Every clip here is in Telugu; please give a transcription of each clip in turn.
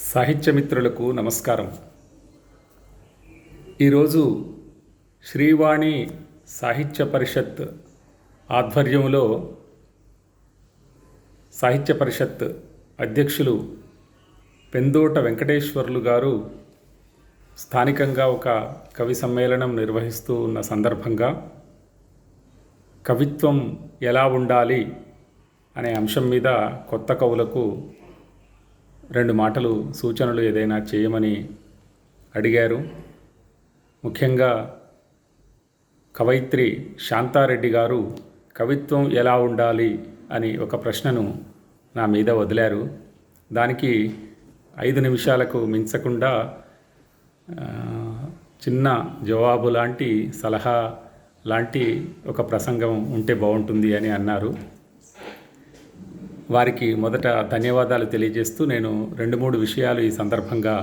సాహిత్యమిత్రులకు నమస్కారం. ఈరోజు శ్రీవాణి సాహిత్య పరిషత్ ఆధ్వర్యంలో సాహిత్య పరిషత్ అధ్యక్షులు పెందోట వెంకటేశ్వర్లు గారు స్థానికంగా ఒక కవి సమ్మేళనం నిర్వహిస్తూ ఉన్న సందర్భంగా కవిత్వం ఎలా ఉండాలి అనే అంశం మీద కొత్త కవులకు 2 మాటలు సూచనలు ఏదైనా చేయమని అడిగారు. ముఖ్యంగా కవయిత్రి శాంతారెడ్డి గారు కవిత్వం ఎలా ఉండాలి అని ఒక ప్రశ్నను నా మీద వదిలారు. దానికి 5 నిమిషాలకు మించకుండా చిన్న జవాబు లాంటి సలహా లాంటి ఒక ప్రసంగం ఉంటే బాగుంటుంది అని అన్నారు. వారికి మొదట ధన్యవాదాలు తెలియజేస్తూ నేను 2-3 విషయాలు ఈ సందర్భంగా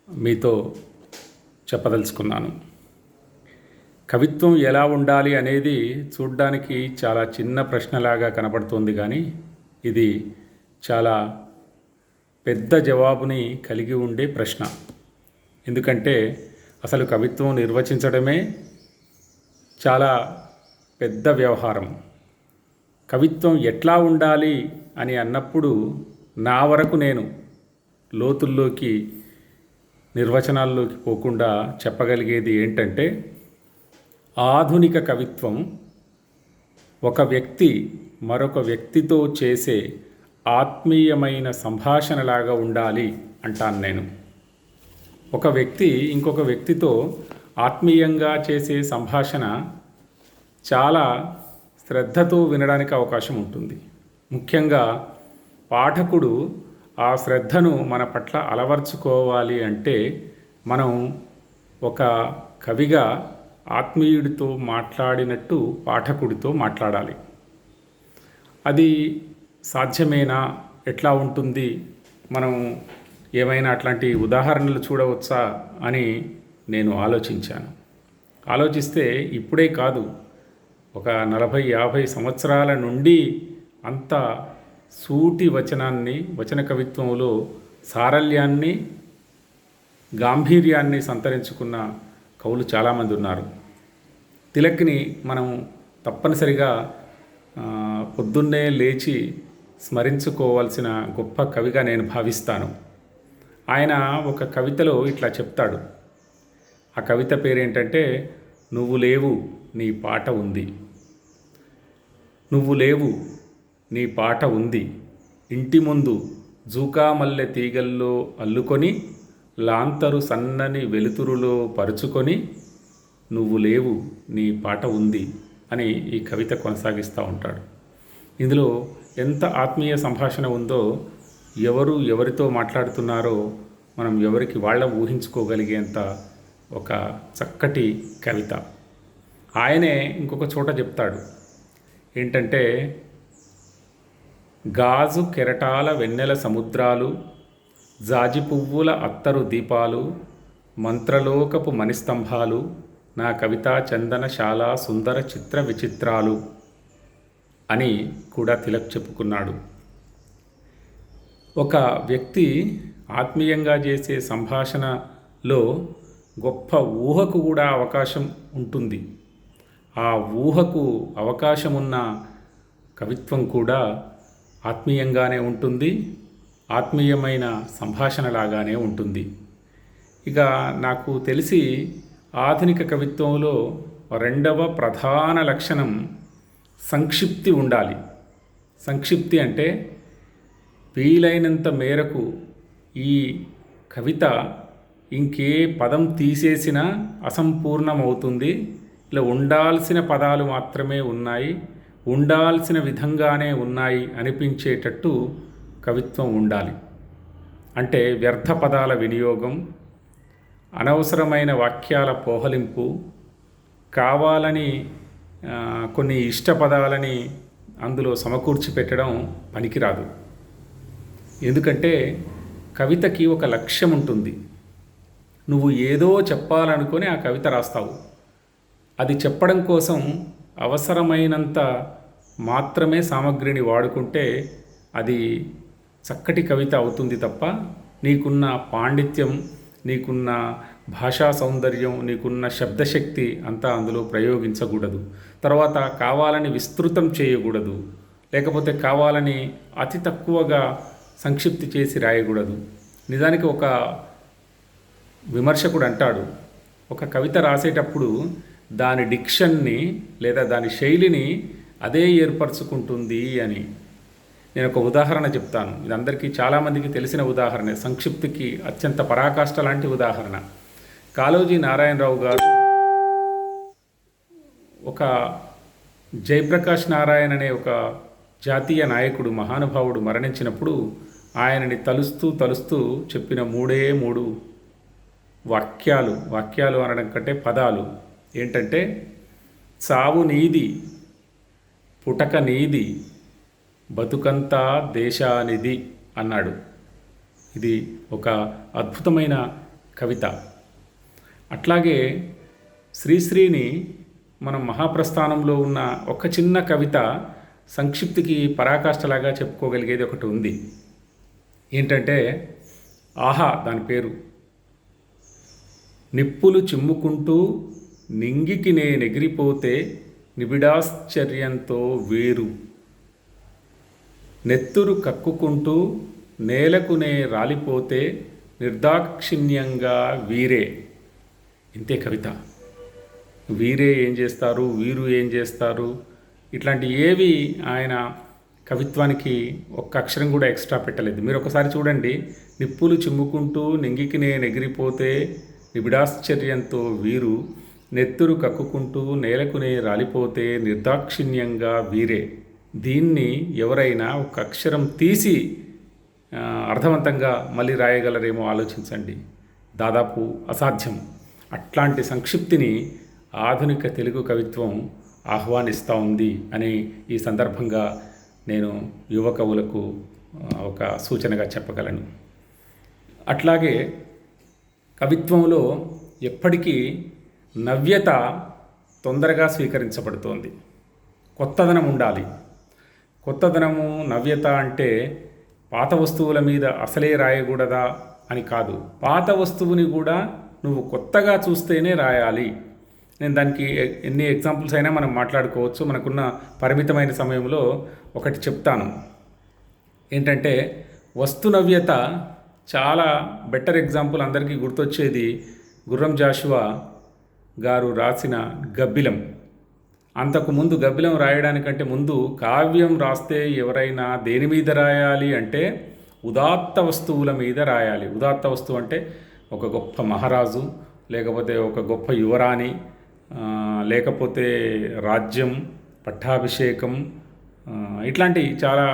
మీతో చెప్పదలుచుకున్నాను. కవిత్వం ఎలా ఉండాలి అనేది చూడ్డానికి చాలా చిన్న ప్రశ్నలాగా కనపడుతోంది, కానీ ఇది చాలా పెద్ద జవాబుని కలిగి ఉండే ప్రశ్న. ఎందుకంటే అసలు కవిత్వం నిర్వచించడమే చాలా పెద్ద వ్యవహారం. కవిత్వం ఎట్లా ఉండాలి అని అన్నప్పుడు నా వరకు నేను లోతుల్లోకి నిర్వచనాల్లోకి పోకుండా చెప్పగలిగేది ఏంటంటే, ఆధునిక కవిత్వం ఒక వ్యక్తి మరొక వ్యక్తితో చేసే ఆత్మీయమైన సంభాషణలాగా ఉండాలి అంటాను నేను. ఒక వ్యక్తి ఇంకొక వ్యక్తితో ఆత్మీయంగా చేసే సంభాషణ చాలా శ్రద్ధతో వినడానికి అవకాశం ఉంటుంది. ముఖ్యంగా పాఠకుడు ఆ శ్రద్ధను మన పట్ల అలవర్చుకోవాలి అంటే మనం ఒక కవిగా ఆత్మీయుడితో మాట్లాడినట్టు పాఠకుడితో మాట్లాడాలి. అది సాధ్యమేనా? ఎట్లా ఉంటుంది? మనం ఏమైనా అట్లాంటి ఉదాహరణలు చూడవచ్చా అని నేను ఆలోచిస్తే ఇప్పుడే కాదు, ఒక 40-50 సంవత్సరాల నుండి అంత సూటి వచన కవిత్వంలో సారళ్యాన్ని, గాంభీర్యాన్ని సంతరించుకున్న కవులు చాలామంది ఉన్నారు. తిలక్ని మనం తప్పనిసరిగా పొద్దున్నే లేచి స్మరించుకోవాల్సిన గొప్ప కవిగా నేను భావిస్తాను. ఆయన ఒక కవితలో ఇట్లా చెప్తాడు. ఆ కవిత పేరేంటంటే, నువ్వు లేవు నీ పాట ఉంది. నువ్వు లేవు నీ పాట ఉంది, ఇంటి ముందు జూకామల్లె తీగల్లో అల్లుకొని, లాంతరు సన్నని వెలుతురులో పరుచుకొని, నువ్వు లేవు నీ పాట ఉంది అని ఈ కవిత కొనసాగిస్తూ ఉంటాడు. ఇందులో ఎంత ఆత్మీయ సంభాషణ ఉందో, ఎవరు ఎవరితో మాట్లాడుతున్నారో మనం ఎవరికి వాళ్ళ ఊహించుకోగలిగేంత ఒక చక్కటి కవిత. ఆయనే ఇంకొక చోట చెప్తాడు ఏంటంటే, గాజు కెరటాల వెన్నెల సముద్రాలు, జాజి పువ్వుల అత్తరు దీపాలు, మంత్రలోకపు మణిస్తంభాలు, నా కవితా చందనశాల సుందర చిత్ర విచిత్రాలు అని కూడా తిలక్ చెప్పుకున్నాడు. ఒక వ్యక్తి ఆత్మీయంగా చేసే సంభాషణలో గొప్ప ఊహకు కూడా అవకాశం ఉంటుంది. ఆ ఊహకు అవకాశం ఉన్న కవిత్వం కూడా ఆత్మీయంగానే ఉంటుంది, ఆత్మీయమైన సంభాషణలాగానే ఉంటుంది. ఇక నాకు తెలిసి ఆధునిక కవిత్వంలో 2వ ప్రధాన లక్షణం సంక్షిప్తి ఉండాలి. సంక్షిప్తి అంటే వీలైనంత మేరకు ఈ కవిత ఇంకే పదం తీసేసినా అసంపూర్ణమవుతుంది, ఇలా ఉండాల్సిన పదాలు మాత్రమే ఉన్నాయి, ఉండాల్సిన విధంగానే ఉన్నాయి అనిపించేటట్టు కవిత్వం ఉండాలి. అంటే వ్యర్థ పదాల వినియోగం, అనవసరమైన వాక్యాల పోహలింపు, కావాలని కొన్ని ఇష్ట పదాలని అందులో సమకూర్చి పెట్టడం పనికిరాదు. ఎందుకంటే కవితకి ఒక లక్ష్యం ఉంటుంది. నువ్వు ఏదో చెప్పాలనుకొని ఆ కవిత రాస్తావు. అది చెప్పడం కోసం అవసరమైనంత మాత్రమే సామగ్రిని వాడుకుంటే అది చక్కటి కవిత అవుతుంది తప్ప నీకున్న పాండిత్యం, నీకున్న భాషా సౌందర్యం, నీకున్న శబ్దశక్తి అంతా అందులో ప్రయోగించకూడదు. తర్వాత కావాలని విస్తృతం చేయకూడదు, లేకపోతే కావాలని అతి తక్కువగా సంక్షిప్తి చేసి రాయకూడదు. నిజానికి ఒక విమర్శకుడు అంటాడు, ఒక కవిత రాసేటప్పుడు దాని డిక్షన్ని లేదా దాని శైలిని అదే ఏర్పరచుకుంటుంది అని. నేను ఒక ఉదాహరణ చెప్తాను. ఇది అందరికీ చాలామందికి తెలిసిన ఉదాహరణ, సంక్షిప్తికి అత్యంత పరాకాష్ట లాంటి ఉదాహరణ. కాళోజీ నారాయణరావు గారు ఒక జయప్రకాష్ నారాయణ్ అనే ఒక జాతీయ నాయకుడు, మహానుభావుడు మరణించినప్పుడు ఆయనని తలుస్తూ చెప్పిన మూడు వాక్యాలు అనడం కంటే పదాలు ఏంటంటే, చావు నీది, పుటక నీది, బతుకంతా దేశానిది అన్నాడు. ఇది ఒక అద్భుతమైన కవిత. అట్లాగే శ్రీశ్రీని మనం మహాప్రస్థానంలో ఉన్న ఒక చిన్న కవిత సంక్షిప్తికి పరాకాష్ఠలాగా చెప్పుకోగలిగేది ఒకటి ఉంది. ఏంటంటే ఆహా, దాని పేరు. నిప్పులు చిమ్ముకుంటూ నింగికి నేనెగిరిపోతే నిబిడాశ్చర్యంతో వేరు, నెత్తురు కక్కుకుంటూ నేలకునే రాలిపోతే నిర్దాక్షిణ్యంగా వీరే. ఇంతే కవిత. వీరే ఏం చేస్తారు, వీరు ఏం చేస్తారు, ఇట్లాంటి ఏవి ఆయన కవిత్వానికి ఒక్క అక్షరం కూడా ఎక్స్ట్రా పెట్టలేదు. మీరు ఒకసారి చూడండి, నిప్పులు చిమ్ముకుంటూ నింగికి నేను ఎగిరిపోతే నిబిడాశ్చర్యంతో వీరు, నెత్తురు కక్కుకుంటూ నేలకునే రాలిపోతే నిర్దాక్షిణ్యంగా వీరే. దీన్ని ఎవరైనా ఒక అక్షరం తీసి అర్థవంతంగా మళ్ళీ రాయగలరేమో ఆలోచించండి. దాదాపు అసాధ్యం. అట్లాంటి సంక్షిప్తిని ఆధునిక తెలుగు కవిత్వం ఆహ్వానిస్తూ ఉంది అని ఈ సందర్భంగా నేను యువ కవులకు ఒక సూచనగా చెప్పగలను. అట్లాగే కవిత్వంలో ఎప్పటికీ నవ్యత తొందరగా స్వీకరించబడుతోంది. కొత్తదనం ఉండాలి. కొత్తదనము, నవ్యత అంటే పాత వస్తువుల మీద అసలే రాయకూడదా అని కాదు. పాత వస్తువుని కూడా నువ్వు కొత్తగా చూస్తేనే రాయాలి. నేను దానికి ఎన్ని ఎగ్జాంపుల్స్ అయినా మనం మాట్లాడుకోవచ్చు. మనకున్న పరిమితమైన సమయంలో ఒకటి చెప్తాను. ఏంటంటే వస్తు నవ్యత చాలా బెటర్ ఎగ్జాంపుల్. అందరికీ గుర్తొచ్చేది గుర్రం జాషువా గారు రాసిన గబ్బిలం. అంతకుముందు గబ్బిలం రాయడానికంటే ముందు కావ్యం రాస్తే ఎవరైనా దేని మీద రాయాలి అంటే ఉదాత్త వస్తువుల మీద రాయాలి. ఉదాత్త వస్తువు అంటే ఒక గొప్ప మహారాజు, లేకపోతే ఒక గొప్ప యువరాణి, లేకపోతే రాజ్యం, పట్టాభిషేకం, ఇట్లాంటి చాలా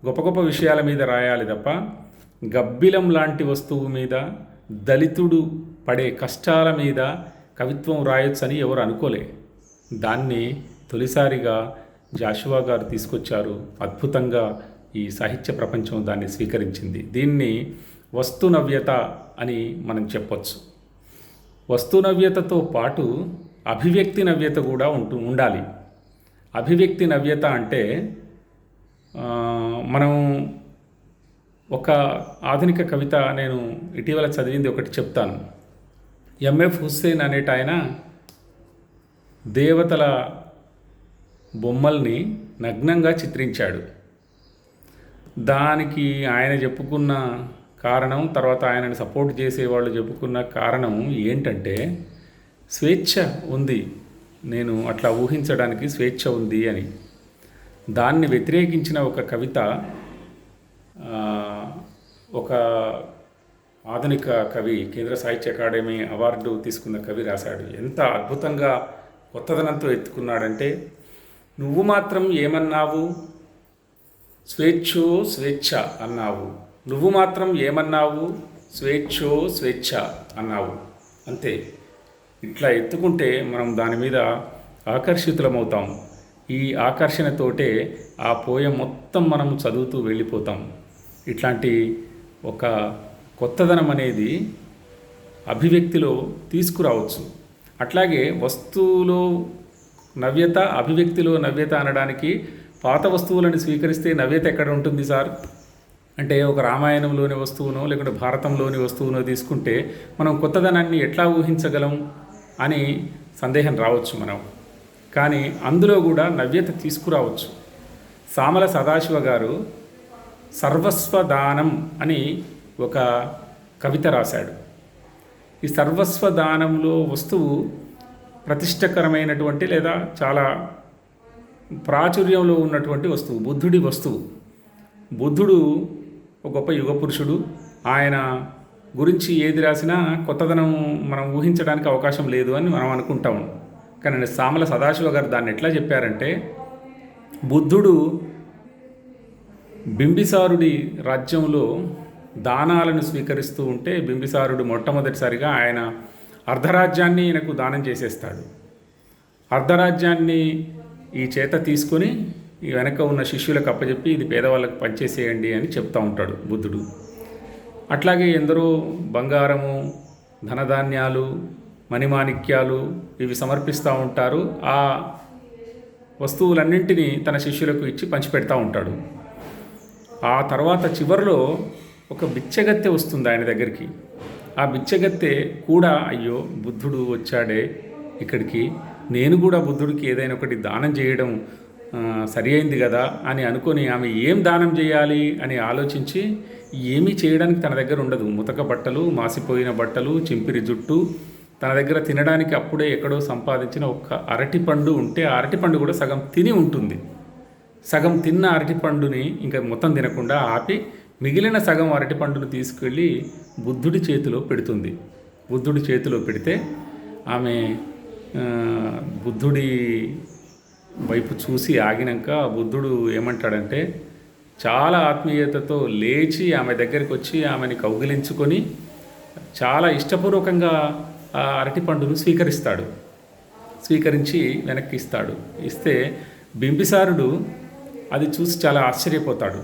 గొప్ప గొప్ప విషయాల మీద రాయాలి తప్ప గబ్బిలం లాంటి వస్తువు మీద, దళితుడు పడే కష్టాల మీద కవిత్వం రాయొచ్చని ఎవరు అనుకోలే. దాన్ని తొలిసారిగా జాషువా గారు తీసుకొచ్చారు. అద్భుతంగా ఈ సాహిత్య ప్రపంచం దాన్ని స్వీకరించింది. దీన్ని వస్తు నవ్యత అని మనం చెప్పొచ్చు. వస్తు నవ్యతతో పాటు అభివ్యక్తి నవ్యత కూడా ఉండాలి. అభివ్యక్తి నవ్యత అంటే మనం ఒక ఆధునిక కవిత నేను ఇటీవల చదివింది ఒకటి చెప్తాను. ఎంఎఫ్ హుస్సేన్ అనేట ఆయన దేవతల బొమ్మల్ని నగ్నంగా చిత్రించాడు. దానికి ఆయన చెప్పుకున్న కారణం, తర్వాత ఆయనని సపోర్ట్ చేసేవాళ్ళు చెప్పుకున్న కారణం ఏంటంటే స్వేచ్ఛ ఉంది, నేను అట్లా ఊహించడానికి స్వేచ్ఛ ఉంది అని. దాన్ని వ్యతిరేకించిన ఒక కవిత ఒక ఆధునిక కవి, కేంద్ర సాహిత్య అకాడమీ అవార్డు తీసుకున్న కవి రాశాడు. ఎంత అద్భుతంగా కొత్తదనంతో ఎత్తుకున్నాడంటే, నువ్వు మాత్రం ఏమన్నావు, స్వేచ్ఛో స్వేచ్ఛ అన్నావు, నువ్వు మాత్రం ఏమన్నావు, స్వేచ్ఛో స్వేచ్ఛ అన్నావు. అంతే. ఇట్లా ఎత్తుకుంటే మనం దాని మీద ఆకర్షితులమవుతాం. ఈ ఆకర్షణతోటే ఆ పోయం మొత్తం మనం చదువుతూ వెళ్ళిపోతాం. ఇట్లాంటి ఒక కొత్తదనం అనేది అభివ్యక్తిలో తీసుకురావచ్చు. అట్లాగే వస్తువులో నవ్యత, అభివ్యక్తిలో నవ్యత అనడానికి పాత వస్తువులను స్వీకరిస్తే నవ్యత ఎక్కడ ఉంటుంది సార్ అంటే ఒక రామాయణంలోని వస్తువునో లేకుంటే భారతంలోని వస్తువునో తీసుకుంటే మనం కొత్తదనాన్ని ఎట్లా ఊహించగలం అని సందేహం రావచ్చు మనం. కానీ అందులో కూడా నవ్యత తీసుకురావచ్చు. సామల సదాశివ గారు సర్వస్వదానం అని ఒక కవిత రాశాడు. ఈ సర్వస్వదానంలో వస్తువు ప్రతిష్టకరమైనటువంటి లేదా చాలా ప్రాచుర్యంలో ఉన్నటువంటి వస్తువు, బుద్ధుడి వస్తువు. బుద్ధుడు ఒక గొప్ప యుగ పురుషుడు. ఆయన గురించి ఏది రాసినా కొత్తదనం మనం ఊహించడానికి అవకాశం లేదు అని మనం అనుకుంటాము. కానీ సామల సదాశివ గారు దాన్ని ఎట్లా చెప్పారంటే, బుద్ధుడు బింబిసారుడి రాజ్యంలో దానాలను స్వీకరిస్తూ ఉంటే బింబిసారుడు మొట్టమొదటిసారిగా ఆయన అర్ధరాజ్యాన్ని ఈయనకు దానం చేసేస్తాడు. అర్ధరాజ్యాన్ని ఈ చేత తీసుకొని ఈ వెనక ఉన్న శిష్యులకు అప్పచెప్పి ఇది పేదవాళ్ళకు పనిచేసేయండి అని చెప్తూ ఉంటాడు బుద్ధుడు. అట్లాగే ఎందరో బంగారము, ధనధాన్యాలు, మణిమాణిక్యాలు ఇవి సమర్పిస్తూ ఉంటారు. ఆ వస్తువులన్నింటినీ తన శిష్యులకు ఇచ్చి పంచిపెడతా ఉంటాడు. ఆ తర్వాత చివరిలో ఒక బిచ్చగత్తె వస్తుంది ఆయన దగ్గరికి. ఆ బిచ్చగత్తె కూడా అయ్యో బుద్ధుడు వచ్చాడే ఇక్కడికి, నేను కూడా బుద్ధుడికి ఏదైనా ఒకటి దానం చేయడం సరి అయింది కదా అని అనుకొని ఆమె ఏం దానం చేయాలి అని ఆలోచించి ఏమీ చేయడానికి తన దగ్గర ఉండదు. ముతక బట్టలు, మాసిపోయిన బట్టలు, చింపిరి జుట్టు, తన దగ్గర తినడానికి అప్పుడే ఎక్కడో సంపాదించిన ఒక్క అరటిపండు ఉంటే ఆ అరటిపండు కూడా సగం తిని ఉంటుంది. సగం తిన్న అరటిపండుని ఇంకా మొత్తం తినకుండా ఆపి మిగిలిన సగం అరటిపండును తీసుకెళ్ళి బుద్ధుడి చేతిలో పెడుతుంది. బుద్ధుడి చేతిలో పెడితే ఆమె బుద్ధుడి వైపు చూసి ఆగినాక బుద్ధుడు ఏమంటాడంటే, చాలా ఆత్మీయతతో లేచి ఆమె దగ్గరికి వచ్చి ఆమెని కౌగిలించుకొని చాలా ఇష్టపూర్వకంగా ఆ అరటిపండును స్వీకరించి వెనక్కి ఇస్తాడు. ఇస్తే బింబిసారుడు అది చూసి చాలా ఆశ్చర్యపోతాడు.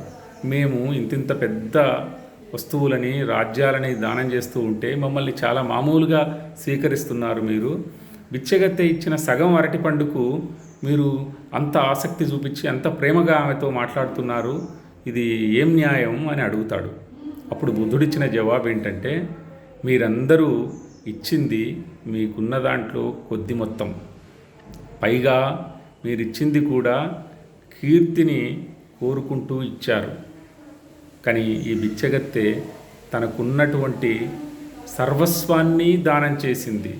మేము ఇంతింత పెద్ద వస్తువులని, రాజ్యాలని దానం చేస్తూ ఉంటే మమ్మల్ని చాలా మామూలుగా స్వీకరిస్తున్నారు మీరు. బిచ్చగత్తె ఇచ్చిన సగం అరటిపండుకు మీరు అంత ఆసక్తి చూపించి అంత ప్రేమగా ఆమెతో మాట్లాడుతున్నారు, ఇది ఏం న్యాయం అని అడుగుతాడు. అప్పుడు బుద్ధుడిచ్చిన జవాబు ఏంటంటే, మీరందరూ ఇచ్చింది మీకున్న దాంట్లో కొద్ది మొత్తం, పైగా మీరిచ్చింది కూడా కీర్తిని కోరుకుంటూ ఇచ్చారు. కానీ ఈ బిచ్చగత్తె తనకున్నటువంటి సర్వస్వాన్ని దానం చేసింది.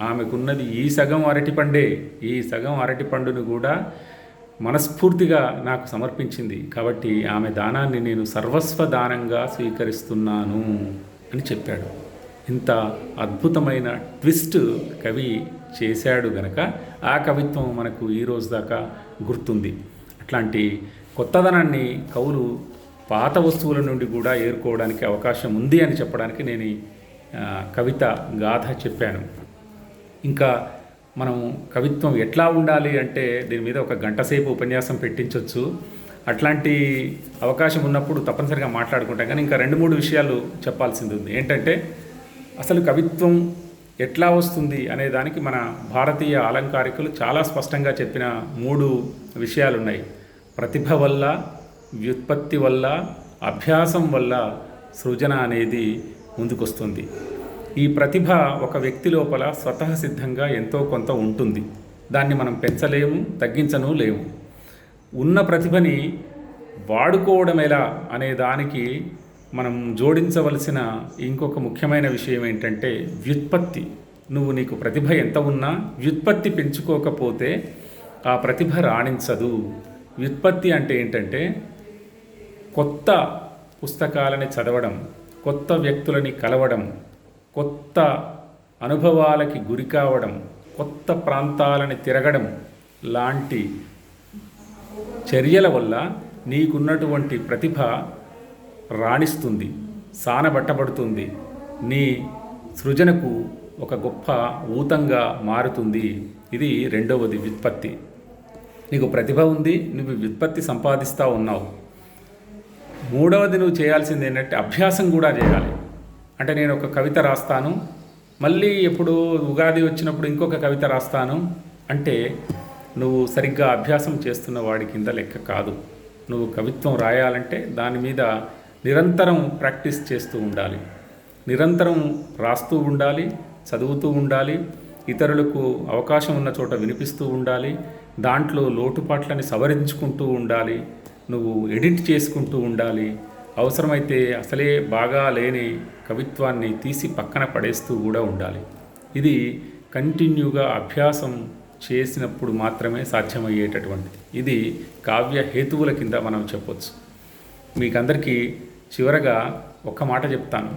ఆమెకున్నది ఈ సగం అరటిపండే. ఈ సగం అరటిపండును కూడా మనస్ఫూర్తిగా నాకు సమర్పించింది. కాబట్టి ఆమె దానాన్ని నేను సర్వస్వ దానంగా స్వీకరిస్తున్నాను అని చెప్పాడు. ఇంత అద్భుతమైన ట్విస్ట్ కవి చేశాడు గనక ఆ కవిత్వం మనకు ఈ రోజు దాకా గుర్తుంది. అట్లాంటి కొత్తదనాన్ని కవులు పాత వస్తువుల నుండి కూడా ఏరుకోవడానికి అవకాశం ఉంది అని చెప్పడానికి నేను కవిత గాథ చెప్పాను. ఇంకా మనం కవిత్వం ఎట్లా ఉండాలి అంటే దీని మీద ఒక గంట సేపు ఉపన్యాసం పెట్టించవచ్చు. అట్లాంటి అవకాశం ఉన్నప్పుడు తప్పనిసరిగా మాట్లాడుకుంటాం. కానీ ఇంకా 2-3 విషయాలు చెప్పాల్సింది ఉంది. ఏంటంటే అసలు కవిత్వం ఎట్లా వస్తుంది అనే దానికి మన భారతీయ అలంకారికులు చాలా స్పష్టంగా చెప్పిన 3 విషయాలు ఉన్నాయి. ప్రతిభ వల్ల, వ్యుత్పత్తి వల్ల, అభ్యాసం వల్ల సృజన అనేది ముందుకొస్తుంది. ఈ ప్రతిభ ఒక వ్యక్తి లోపల స్వతఃసిద్ధంగా ఎంతో కొంత ఉంటుంది. దాన్ని మనం పెంచలేము, తగ్గించను లేము. ఉన్న ప్రతిభని వాడుకోవడం ఎలా అనే దానికి మనం జోడించవలసిన ఇంకొక ముఖ్యమైన విషయం ఏంటంటే వ్యుత్పత్తి. నీకు ప్రతిభ ఎంత ఉన్నా వ్యుత్పత్తి పెంచుకోకపోతే ఆ ప్రతిభ రాణించదు. వ్యుత్పత్తి అంటే ఏంటంటే కొత్త పుస్తకాలని చదవడం, కొత్త వ్యక్తులని కలవడం, కొత్త అనుభవాలకి గురి కావడం, కొత్త ప్రాంతాలని తిరగడం లాంటి చర్యల వల్ల నీకున్నటువంటి ప్రతిభ రాణిస్తుంది, సానబట్టబడుతుంది, నీ సృజనకు ఒక గొప్ప ఊతంగా మారుతుంది. ఇది 2వది వ్యుత్పత్తి. నీకు ప్రతిభ ఉంది, నువ్వు వ్యుత్పత్తి సంపాదిస్తూ ఉన్నావు. 3వది నువ్వు చేయాల్సింది ఏంటంటే అభ్యాసం కూడా చేయాలి. అంటే నేను ఒక కవిత రాస్తాను, మళ్ళీ ఎప్పుడు ఉగాది వచ్చినప్పుడు ఇంకొక కవిత రాస్తాను అంటే నువ్వు సరిగ్గా అభ్యాసం చేస్తున్న వాడి కింద లెక్క కాదు. నువ్వు కవిత్వం రాయాలంటే దాని మీద నిరంతరం ప్రాక్టీస్ చేస్తూ ఉండాలి, నిరంతరం రాస్తూ ఉండాలి, చదువుతూ ఉండాలి, ఇతరులకు అవకాశం ఉన్న చోట వినిపిస్తూ ఉండాలి, దాంట్లో లోటుపాట్లని సవరించుకుంటూ ఉండాలి, నువ్వు ఎడిట్ చేసుకుంటూ ఉండాలి, అవసరమైతే అసలే బాగా లేని కవిత్వాన్ని తీసి పక్కన పడేస్తూ కూడా ఉండాలి. ఇది కంటిన్యూగా అభ్యాసం చేసినప్పుడు మాత్రమే సాధ్యమయ్యేటటువంటిది. ఇది కావ్య హేతువుల కింద మనం చెప్పొచ్చు. మీకందరికీ చివరగా ఒక్క మాట చెప్తాను.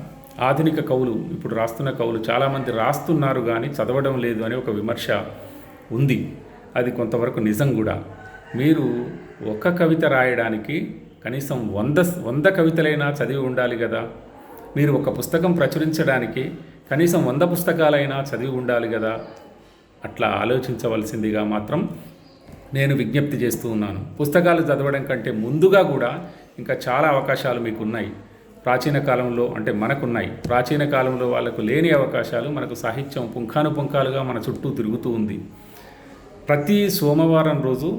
ఆధునిక కవులు, ఇప్పుడు రాస్తున్న కవులు చాలామంది రాస్తున్నారు కానీ చదవడం లేదు అనే ఒక విమర్శ ఉంది. అది కొంతవరకు నిజం కూడా. మీరు ఒక కవిత రాయడానికి కనీసం 100 కవితలైనా చదివి ఉండాలి కదా. మీరు ఒక పుస్తకం ప్రచురించడానికి కనీసం 100 పుస్తకాలైనా చదివి ఉండాలి కదా. అట్లా ఆలోచించవలసిందిగా మాత్రం నేను విజ్ఞప్తి చేస్తూ ఉన్నాను. పుస్తకాలు చదవడం కంటే ముందుగా కూడా ఇంకా చాలా అవకాశాలు మీకు ఉన్నాయి. ప్రాచీన కాలంలో అంటే మనకున్నాయి. ప్రాచీన కాలంలో వాళ్ళకు లేని అవకాశాలు మనకు సాహిత్యం పుంఖానుపుంఖాలుగా మన చుట్టూ తిరుగుతూ ఉంది. ప్రతి సోమవారం రోజు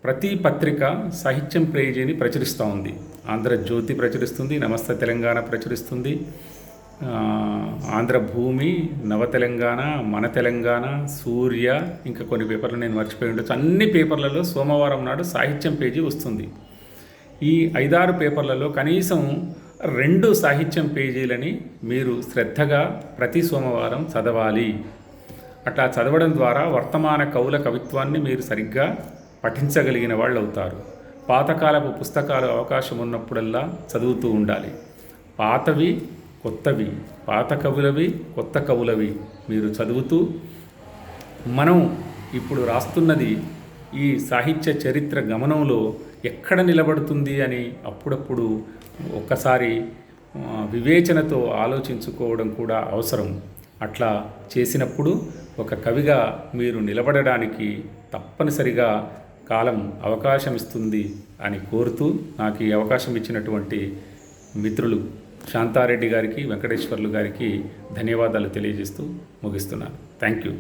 ప్రతి పత్రిక సాహిత్యం పేజీని ప్రచురిస్తూ ఉంది. ఆంధ్రజ్యోతి ప్రచురిస్తుంది, నమస్తే తెలంగాణ ప్రచురిస్తుంది, ఆంధ్రభూమి, నవ తెలంగాణ, మన తెలంగాణ, సూర్య, ఇంకా కొన్ని పేపర్లు నేను మర్చిపోయి ఉండొచ్చు. అన్ని పేపర్లలో సోమవారం నాడు సాహిత్యం పేజీ వస్తుంది. ఈ 5-6 పేపర్లలో కనీసం 2 సాహిత్యం పేజీలని మీరు శ్రద్ధగా ప్రతి సోమవారం చదవాలి. అట్లా చదవడం ద్వారా వర్తమాన కవుల కవిత్వాన్ని మీరు సరిగ్గా పఠించగలిగిన వాళ్ళు అవుతారు. పాతకాలపు పుస్తకాలు అవకాశం ఉన్నప్పుడల్లా చదువుతూ ఉండాలి. పాతవి కొత్తవి, పాత కవులవి కొత్త కవులవి మీరు చదువుతూ, మనం ఇప్పుడు రాస్తున్నది ఈ సాహిత్య చరిత్ర గమనంలో ఎక్కడ నిలబడుతుంది అని అప్పుడప్పుడు ఒక్కసారి వివేచనతో ఆలోచించుకోవడం కూడా అవసరం. అట్లా చేసినప్పుడు ఒక కవిగా మీరు నిలబడడానికి తప్పనిసరిగా కాలం అవకాశం ఇస్తుంది అని కోరుతూ, నాకు ఈ అవకాశం ఇచ్చినటువంటి మిత్రులు శాంతారెడ్డి గారికి, వెంకటేశ్వర్లు గారికి ధన్యవాదాలు తెలియజేస్తూ ముగిస్తున్నాను. Thank you.